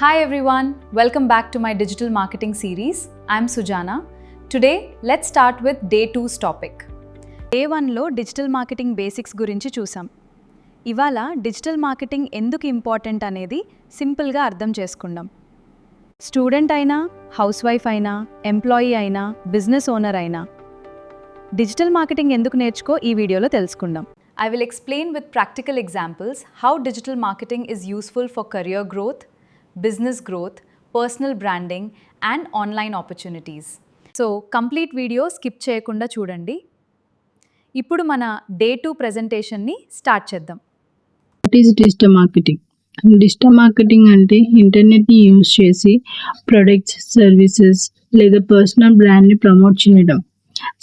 Hi everyone, welcome back to my digital marketing series. I'm Sujana. Today, let's start with Day 2's topic. Day 1లో digital marketing basics గురించి చూసాం. ఇవాళ digital marketing ఎందుకు important అనేది సింపుల్గా అర్థం చేసుకుందాం. స్టూడెంట్ అయినా, హౌస్ వైఫ్ అయినా, ఎంప్లాయీ అయినా, బిజినెస్ ఓనర్ అయినా డిజిటల్ మార్కెటింగ్ ఎందుకు నేర్చుకో ఈ వీడియోలో తెలుసుకుందాం. I will explain with practical examples how digital marketing is useful for career growth, business growth, personal branding and online opportunities. So, complete video skip చేయకుండా చూడండి. ఇప్పుడు మన డే 2 ప్రెజెంటేషన్ని స్టార్ట్ చేద్దాం. What is digital marketing? Digital marketing అంటే ఇంటర్నెట్ని use చేసి products, services లేదా personal బ్రాండ్ని promote చేయడం.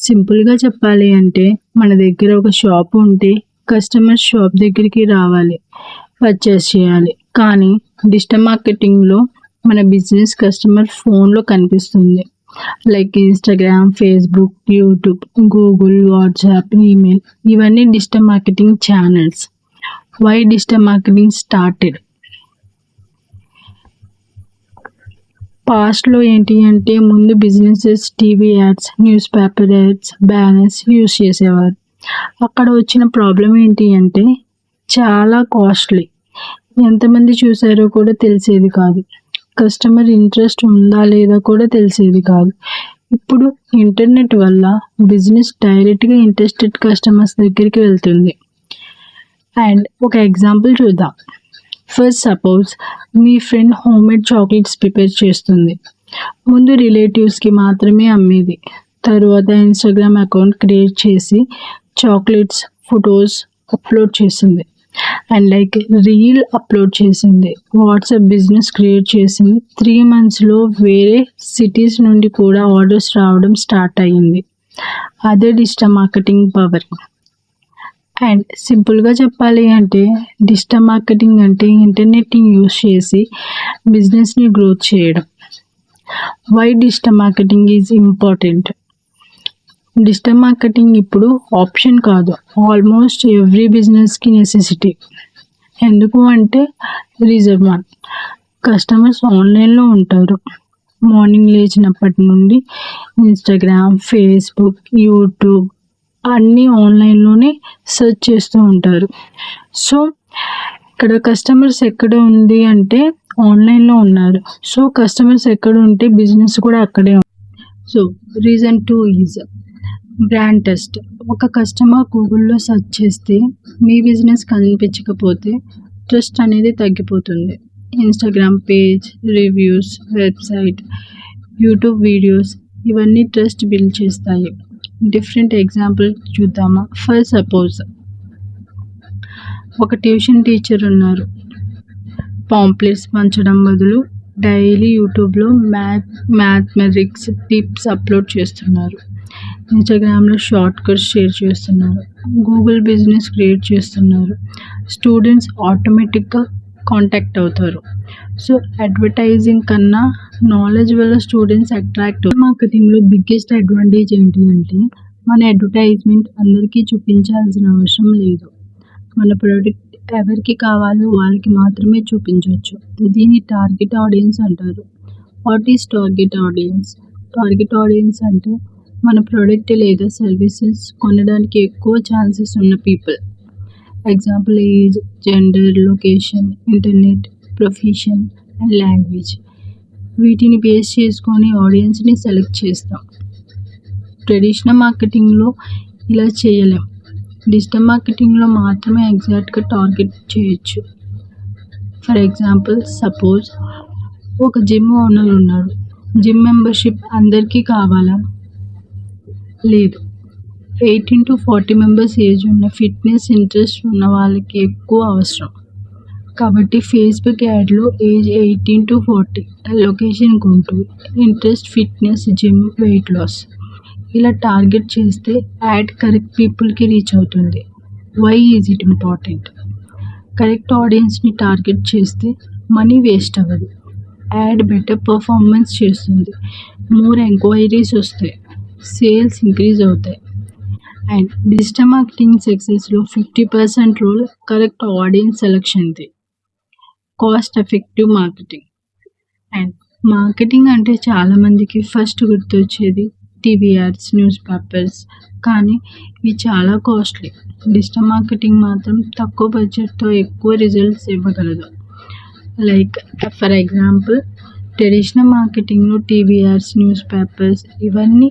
సింపుల్గా చెప్పాలి అంటే మన దగ్గర ఒక షాప్ ఉంటే కస్టమర్ షాప్ దగ్గరికి రావాలి, పర్చేస్ చేయాలి. కానీ డిజిటల్ మార్కెటింగ్లో మన బిజినెస్ కస్టమర్ ఫోన్లో కనిపిస్తుంది. Like Instagram, Facebook, YouTube, Google, WhatsApp, email ఇవన్నీ digital marketing channels. Why digital marketing started? పాస్ట్లో ఏంటి అంటే ముందు businesses TV ads, news paper ads, banners use చేసేవారు. అక్కడ వచ్చిన ప్రాబ్లం ఏంటి అంటే చాలా కాస్ట్లీ, ఎంతమంది చూసారో కూడా తెలిసేది కాదు. కస్టమర్ ఇంట్రెస్ట్ ఉందా లేదా కూడా తెలిసేది కాదు. ఇప్పుడు ఇంటర్నెట్ వల్ల బిజినెస్ డైరెక్ట్గా ఇంట్రెస్టెడ్ కస్టమర్స్ దగ్గరికి వెళ్తుంది. అండ్ ఒక ఎగ్జాంపుల్ చూద్దాం. ఫస్ట్ సపోజ్ మీ ఫ్రెండ్ హోమ్మేడ్ చాక్లెట్స్ ప్రిపేర్ చేస్తుంది. ముందు రిలేటివ్స్కి మాత్రమే అమ్మేది. తర్వాత ఇన్స్టాగ్రామ్ అకౌంట్ క్రియేట్ చేసి చాక్లెట్స్ ఫొటోస్ అప్లోడ్ చేసింది. అండ్ లైక్ రీల్ అప్లోడ్ చేసింది. వాట్సాప్ బిజినెస్ క్రియేట్ చేసింది. 3 monthsలో వేరే సిటీస్ నుండి కూడా ఆర్డర్స్ రావడం స్టార్ట్ అయ్యింది. అదే డిజిటల్ మార్కెటింగ్ పవర్. అండ్ సింపుల్గా చెప్పాలి అంటే డిజిటల్ మార్కెటింగ్ అంటే ఇంటర్నెట్ని యూజ్ చేసి బిజినెస్ని గ్రోత్ చేయడం. Why digital marketing is important? Digital marketing ఇప్పుడు ఆప్షన్ కాదు, ఆల్మోస్ట్ ఎవ్రీ బిజినెస్కి నెసెసిటీ. ఎందుకు అంటే రీజన్ 1, కస్టమర్స్ ఆన్లైన్లో ఉంటారు. మార్నింగ్ లేచినప్పటి నుండి ఇన్స్టాగ్రామ్, ఫేస్బుక్, యూట్యూబ్ అన్నీ ఆన్లైన్లోనే సెర్చ్ చేస్తూ ఉంటారు. సో ఇక్కడ కస్టమర్స్ ఎక్కడ ఉంది అంటే ఆన్లైన్లో ఉన్నారు. సో కస్టమర్స్ ఎక్కడ ఉంటే బిజినెస్ కూడా అక్కడే ఉంది. So reason 2 is brand test. ఒక కస్టమర్ గూగుల్లో సెర్చ్ చేస్తే మీ బిజినెస్ కనిపించకపోతే ట్రస్ట్ అనేది తగ్గిపోతుంది. Instagram page, reviews, website, YouTube videos ఇవన్నీ ట్రస్ట్ బిల్డ్ చేస్తాయి. డిఫరెంట్ ఎగ్జాంపుల్ చూద్దామా? ఫస్ట్ సపోజ్ ఒక ట్యూషన్ టీచర్ ఉన్నారు. పాంప్లెట్స్ పంచడం బదులు డైలీ యూట్యూబ్లో మ్యాథమెటిక్స్ టిప్స్ అప్లోడ్ చేస్తున్నారు. ఇన్స్టాగ్రామ్లో షార్ట్ కట్స్ షేర్ చేస్తున్నారు. గూగుల్ బిజినెస్ క్రియేట్ చేస్తున్నారు. స్టూడెంట్స్ ఆటోమేటిక్గా కాంటాక్ట్ అవుతారు. సో అడ్వర్టైజింగ్ కన్నా నాలెడ్జ్ వల్ల స్టూడెంట్స్ అట్రాక్ట్. మార్కెటింగ్లో బిగ్గెస్ట్ అడ్వాంటేజ్ ఏంటి అంటే మన అడ్వర్టైజ్మెంట్ అందరికీ చూపించాల్సిన అవసరం లేదు. మన ప్రోడక్ట్ ఎవరికి కావాలో వాళ్ళకి మాత్రమే చూపించవచ్చు. దీన్ని టార్గెట్ ఆడియన్స్ అంటారు. What is target audience? Target audience అంటే మన ప్రోడక్ట్ లేదా సర్వీసెస్ కొనడానికి ఎక్కువ ఛాన్సెస్ ఉన్న people. Example age, gender, location, internet, profession and language. వీటిని బేస్ చేసుకొని ఆడియన్స్ని సెలెక్ట్ చేస్తాం. ట్రెడిషనల్ మార్కెటింగ్లో ఇలా చేయలేం. డిజిటల్ మార్కెటింగ్లో మాత్రమే ఎగ్జాక్ట్గా టార్గెట్ చేయొచ్చు. ఫర్ ఎగ్జాంపుల్ సపోజ్ ఒక జిమ్ ఓనర్ ఉన్నాడు. జిమ్ మెంబర్షిప్ అందరికీ కావాలా? లేదు. 18 to 40 మెంబర్స్ ఏజ్ ఉన్న ఫిట్నెస్ ఇంట్రెస్ట్ ఉన్న వాళ్ళకి ఎక్కువ అవసరం. కాబట్టి ఫేస్బుక్ యాడ్లో age 18 to 40, location Guntur, interest fitness, gym, weight loss ఇలా టార్గెట్ చేస్తే యాడ్ కరెక్ట్ పీపుల్కి రీచ్ అవుతుంది. Why is it important? Correct ఆడియన్స్ని టార్గెట్ చేస్తే మనీ వేస్ట్ అవ్వదు. యాడ్ బెటర్ పర్ఫార్మెన్స్ చేస్తుంది. మోర్ ఎంక్వైరీస్ వస్తాయి. సేల్స్ ఇంక్రీజ్ అవుతాయి. అండ్ డిజిటల్ మార్కెటింగ్ సక్సెస్లో 50% రోల్ కరెక్ట్ ఆడియన్స్ సెలక్షన్ది. Cost effective marketing. And marketing అంటే చాలామందికి ఫస్ట్ గుర్తొచ్చేది టీవీ యాడ్స్, న్యూస్ పేపర్స్. కానీ ఇవి చాలా కాస్ట్లీ. డిజిటల్ మార్కెటింగ్ మాత్రం తక్కువ బడ్జెట్తో ఎక్కువ రిజల్ట్స్ ఇవ్వగలదు. లైక్ ఫర్ ఎగ్జాంపుల్, ట్రెడిషనల్ మార్కెటింగ్లో టీవీ యాడ్స్, న్యూస్ పేపర్స్ ఇవన్నీ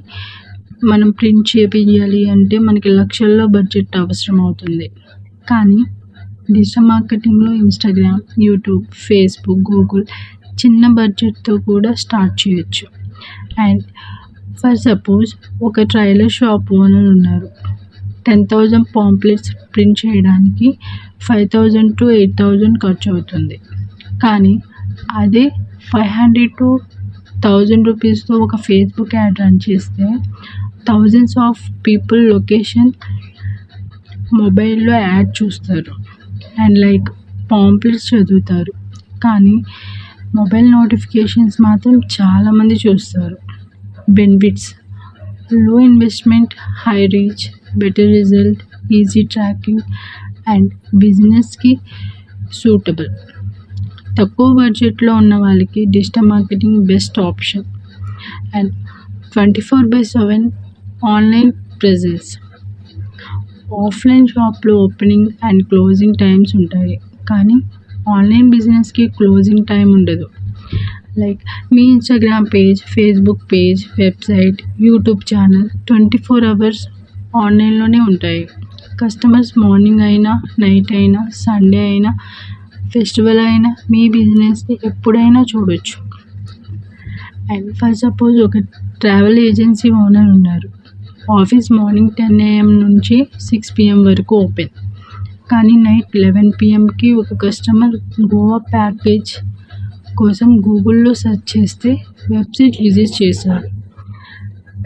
మనం ప్రింట్ చేపియాలి అంటే మనకి లక్షల్లో బడ్జెట్ అవసరం అవుతుంది. కానీ డిజిటల్ మార్కెటింగ్లో ఇన్స్టాగ్రామ్, యూట్యూబ్, ఫేస్బుక్, గూగుల్ చిన్న బడ్జెట్తో కూడా స్టార్ట్ చేయొచ్చు. అండ్ ఫర్ సపోజ్ ఒక ట్రైలర్ షాప్ ఓనర్ ఉన్నారు. 10,000 పాంప్లెట్స్ ప్రింట్ చేయడానికి 5,000 to 8,000 ఖర్చు అవుతుంది. కానీ అదే 500 to 1,000 రూపీస్తో ఒక ఫేస్బుక్ యాడ్ రన్ చేస్తే థౌజండ్స్ ఆఫ్ పీపుల్ లొకేషన్ మొబైల్లో యాడ్ చూస్తారు అండ్ లైక్ పాంప్లెట్స్ చదువుతారు. కానీ మొబైల్ నోటిఫికేషన్స్ మాత్రం చాలామంది చూస్తారు. Benefits: low investment, high reach, better result, easy tracking and బిజినెస్కి సూటబుల్. తక్కువ బడ్జెట్లో ఉన్న వాళ్ళకి digital marketing best option. And 24/7 online presence. Offline షాప్లో ఓపెనింగ్ అండ్ క్లోజింగ్ టైమ్స్ ఉంటాయి, కానీ ఆన్లైన్ బిజినెస్కి క్లోజింగ్ టైం ఉండదు. లైక్ మీ Instagram page, Facebook page, website, YouTube channel 24 hours ఆన్లైన్లోనే ఉంటాయి. కస్టమర్స్ మార్నింగ్ అయినా, నైట్ అయినా, సండే అయినా, ఫెస్టివల్ అయినా మీ బిజినెస్ని ఎప్పుడైనా చూడొచ్చు. అండ్ ఫర్ సపోజ్ ఒక ట్రావెల్ ఏజెన్సీ ఓనర్ ఉన్నారు. ఆఫీస్ మార్నింగ్ 10 AM నుంచి 6 PM వరకు ఓపెన్. కానీ నైట్ 11 PMకి ఒక కస్టమర్ గోవా ప్యాకేజ్ కోసం గూగుల్లో సెర్చ్ చేస్తే వెబ్సైట్ విజిట్ చేశారు.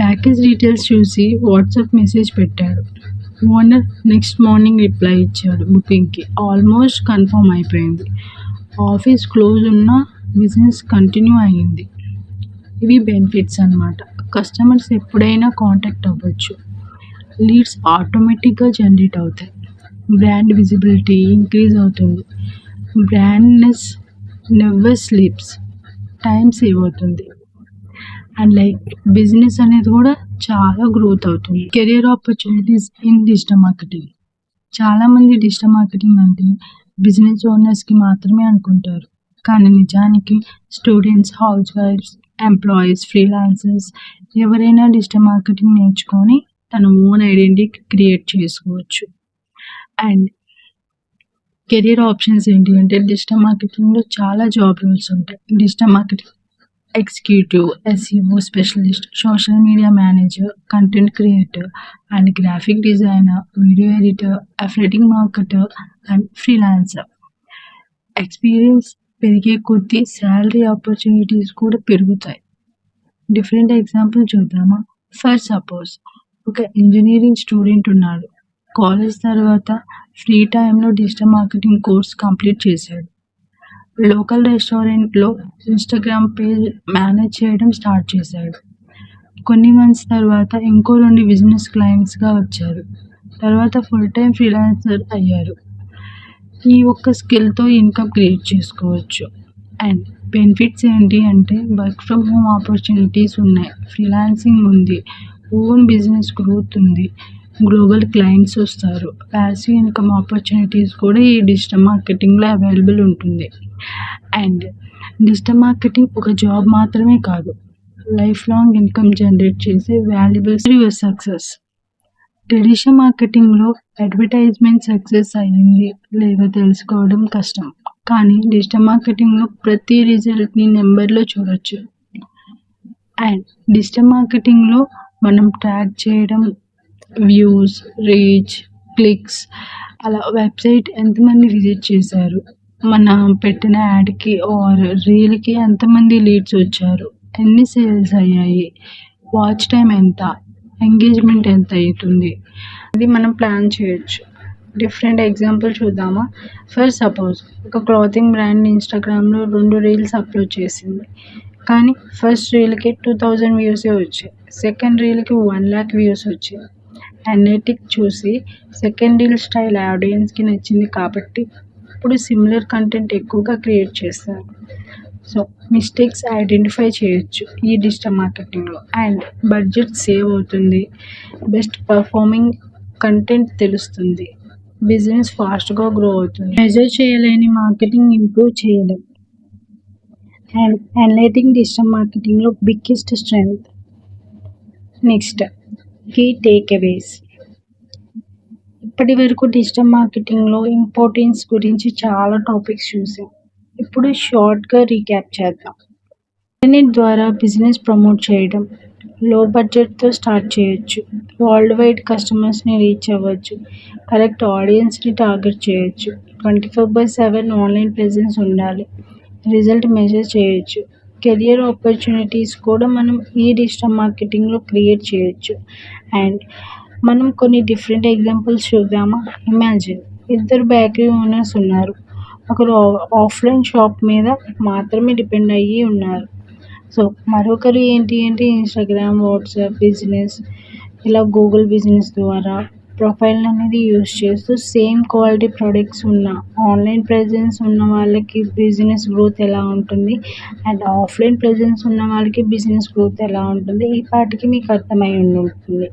ప్యాకేజ్ డీటెయిల్స్ చూసి వాట్సాప్ మెసేజ్ పెట్టాడు. ఓనర్ నెక్స్ట్ మార్నింగ్ రిప్లై ఇచ్చాడు. బుకింగ్కి ఆల్మోస్ట్ కన్ఫర్మ్ అయిపోయింది. ఆఫీస్ క్లోజ్ ఉన్న బిజినెస్ కంటిన్యూ అయ్యింది. ఇవి బెనిఫిట్స్ అన్నమాట. కస్టమర్స్ ఎప్పుడైనా కాంటాక్ట్ అవ్వచ్చు. లీడ్స్ ఆటోమేటిక్గా జనరేట్ అవుతాయి. బ్రాండ్ విజిబిలిటీ ఇంక్రీజ్ అవుతుంది. Brandness never sleeps. Time save అవుతుంది. అండ్ లైక్ బిజినెస్ అనేది కూడా చాలా గ్రోత్ అవుతుంది. Career opportunities in digital marketing. చాలామంది డిజిటల్ మార్కెటింగ్ అంటే బిజినెస్ ఓనర్స్కి మాత్రమే అనుకుంటారు. కానీ నిజానికి స్టూడెంట్స్, హౌస్ వైఫ్స్, ఎంప్లాయీస్, ఫ్రీలాన్సర్స్ ఎవరైనా డిజిటల్ మార్కెటింగ్ నేర్చుకొని తన ఓన్ ఐడెంటిటీ క్రియేట్ చేసుకోవచ్చు. అండ్ కెరియర్ ఆప్షన్స్ ఏంటి అంటే డిజిటల్ మార్కెటింగ్లో చాలా జాబ్ రోల్స్ ఉంటాయి. Digital marketing executive, SEO specialist, social media manager, content creator and graphic designer, video editor, affiliating marketer and freelancer. Experience పెరిగే కొద్దీ శాలరీ ఆపర్చునిటీస్ కూడా పెరుగుతాయి. డిఫరెంట్ ఎగ్జాంపుల్ చూద్దామా? ఫర్ సపోజ్ ఒక ఇంజనీరింగ్ స్టూడెంట్ ఉన్నాడు. కాలేజ్ తర్వాత free టైంలో డిజిటల్ మార్కెటింగ్ కోర్స్ కంప్లీట్ చేశాడు. లోకల్ రెస్టారెంట్లో ఇన్స్టాగ్రామ్ పేజ్ మేనేజ్ చేయడం స్టార్ట్ చేశాడు. కొన్ని మంత్స్ తర్వాత ఇంకో 2 బిజినెస్ క్లయింట్స్గా వచ్చారు. తర్వాత ఫుల్ టైం ఫ్రీలాన్సర్ అయ్యారు. ఈ ఒక్క స్కిల్తో ఇన్కమ్ క్రియేట్ చేసుకోవచ్చు. అండ్ బెనిఫిట్స్ ఏంటి అంటే వర్క్ ఫ్రమ్ హోమ్ ఆపర్చునిటీస్ ఉన్నాయి, ఫ్రీలాన్సింగ్ ఉంది, ఓన్ బిజినెస్ గ్రోత్ ఉంది, గ్లోబల్ క్లయింట్స్ వస్తారు, ప్యాసివ్ ఇన్కమ్ ఆపర్చునిటీస్ కూడా ఈ డిజిటల్ మార్కెటింగ్లో అవైలబుల్ ఉంటుంది. అండ్ డిజిటల్ మార్కెటింగ్ ఒక జాబ్ మాత్రమే కాదు, లైఫ్ లాంగ్ ఇన్కమ్ జనరేట్ చేసే వాల్యుబుల్ యువర్ సక్సెస్. ట్రెడిషనల్ మార్కెటింగ్లో అడ్వర్టైజ్మెంట్ సక్సెస్ అయ్యింది లేదో తెలుసుకోవడం కష్టం. కానీ డిజిటల్ మార్కెటింగ్లో ప్రతి రిజల్ట్ని నెంబర్లో చూడొచ్చు. అండ్ డిజిటల్ మార్కెటింగ్లో మనం ట్రాక్ చేయడం వ్యూస్, రీచ్, క్లిక్స్, అలా వెబ్సైట్ ఎంతమంది విజిట్ చేశారు, మనం పెట్టిన యాడ్కి ఆర్ రీల్కి ఎంతమంది లీడ్స్ వచ్చారు, ఎన్ని సేల్స్ అయ్యాయి, వాచ్ టైం ఎంత, ఎంగేజ్మెంట్ ఎంత అవుతుంది, ఇది మనం ప్లాన్ చేయొచ్చు. డిఫరెంట్ ఎగ్జాంపుల్ చూద్దామా? ఫర్ సపోజ్ ఒక క్లాతింగ్ బ్రాండ్ ఇన్స్టాగ్రామ్లో 2 రీల్స్ అప్లోడ్ చేసింది. కానీ ఫస్ట్ రీల్కి 2,000 వ్యూసే వచ్చాయి, సెకండ్ రీల్కి 1 lakh వ్యూస్ వచ్చాయి. అనలిటిక్ చూసి సెకండ్ రీల్ స్టైల్ ఆడియన్స్కి నచ్చింది కాబట్టి ఇప్పుడు సిమిలర్ కంటెంట్ ఎక్కువగా క్రియేట్ చేస్తారు. సో మిస్టేక్స్ ఐడెంటిఫై చేయొచ్చు ఈ డిజిటల్ మార్కెటింగ్లో, అండ్ బడ్జెట్ సేవ్ అవుతుంది, బెస్ట్ పర్ఫార్మింగ్ కంటెంట్ తెలుస్తుంది, బిజినెస్ ఫాస్ట్గా గ్రో అవుతుంది, మెజర్ చేయలేని మార్కెటింగ్ ఇంప్రూవ్ చేయలేం. అండ్ అనలైటింగ్ డిజిటల్ మార్కెటింగ్లో biggest strength. Next key takeaways. ఇప్పటి వరకు డిజిటల్ మార్కెటింగ్లో ఇంపార్టెన్స్ గురించి చాలా టాపిక్స్ చూసాం. ఇప్పుడు షార్ట్గా రీక్యాప్ చేద్దాం. ఇంటర్నెట్ ద్వారా బిజినెస్ ప్రమోట్ చేయడం, లో బడ్జెట్తో స్టార్ట్ చేయొచ్చు, వరల్డ్ వైడ్ కస్టమర్స్ని రీచ్ అవ్వచ్చు, కరెక్ట్ ఆడియన్స్ని టార్గెట్ చేయొచ్చు, 24/7 ఆన్లైన్ ప్రెజెన్స్ ఉండాలి, రిజల్ట్ మెజర్ చేయొచ్చు, కెరియర్ ఆపర్చునిటీస్ కూడా మనం ఈ డిజిటల్ మార్కెటింగ్లో క్రియేట్ చేయొచ్చు. అండ్ మనం కొన్ని డిఫరెంట్ ఎగ్జాంపుల్స్ చూద్దామా. ఇమాజిన్ ఇద్దరు బేకరీ ఓనర్స్ ఉన్నారు. ఒకరు ఆఫ్లైన్ షాప్ మీద మాత్రమే డిపెండ్ అయ్యి ఉన్నారు. సో మరొకరు ఏంటి అంటే ఇన్స్టాగ్రామ్, వాట్సాప్ బిజినెస్, ఇలా గూగుల్ బిజినెస్ ద్వారా ప్రొఫైల్ అనేది యూస్ చేస్తూ సేమ్ క్వాలిటీ ప్రొడక్ట్స్ ఉన్న ఆన్లైన్ ప్రెజెన్స్ ఉన్న వాళ్ళకి బిజినెస్ గ్రోత్ ఎలా ఉంటుంది, అండ్ ఆఫ్లైన్ ప్రెజెన్స్ ఉన్న వాళ్ళకి బిజినెస్ గ్రోత్ ఎలా ఉంటుంది, ఈ పాటికి మీకు అర్థమై ఉంటుంది.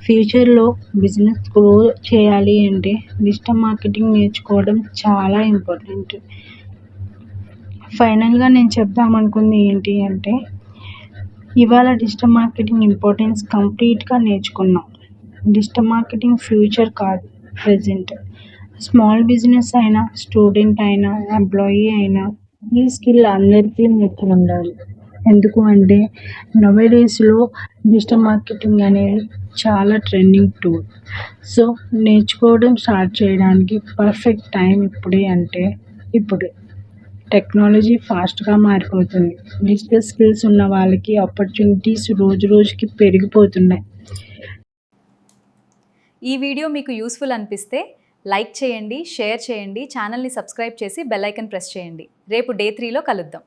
ఫ్యూచర్లో బిజినెస్ గ్రో చేయాలి అంటే డిజిటల్ మార్కెటింగ్ నేర్చుకోవడం చాలా ఇంపార్టెంట్. ఫైనల్గా నేను చెప్దామనుకుంది ఏంటి అంటే, ఇవాళ డిజిటల్ మార్కెటింగ్ ఇంపార్టెన్స్ కంప్లీట్గా నేర్చుకున్నాం. డిజిటల్ మార్కెటింగ్ ఫ్యూచర్ కాదు, ప్రజెంట్. స్మాల్ బిజినెస్ అయినా, స్టూడెంట్ అయినా, ఎంప్లాయీ అయినా ఈ స్కిల్ అందరికీ నేర్చుకు ఉండాలి. ఎందుకు అంటే నౌడేస్లో డిజిటల్ మార్కెటింగ్ అనేది చాలా ట్రెండింగ్ టూల్. సో నేర్చుకోవడం స్టార్ట్ చేయడానికి పర్ఫెక్ట్ టైం ఇప్పుడే అంటే ఇప్పుడే. టెక్నాలజీ ఫాస్ట్గా మారిపోతుంది. డిజిటల్ స్కిల్స్ ఉన్న వాళ్ళకి ఆపర్చునిటీస్ రోజు రోజుకి పెరిగిపోతున్నాయి. ఈ వీడియో మీకు యూస్ఫుల్ అనిపిస్తే లైక్ చేయండి, షేర్ చేయండి, ఛానల్ని సబ్స్క్రైబ్ చేసి బెల్ ఐకాన్ ప్రెస్ చేయండి. రేపు డే 3లో కలుద్దాం.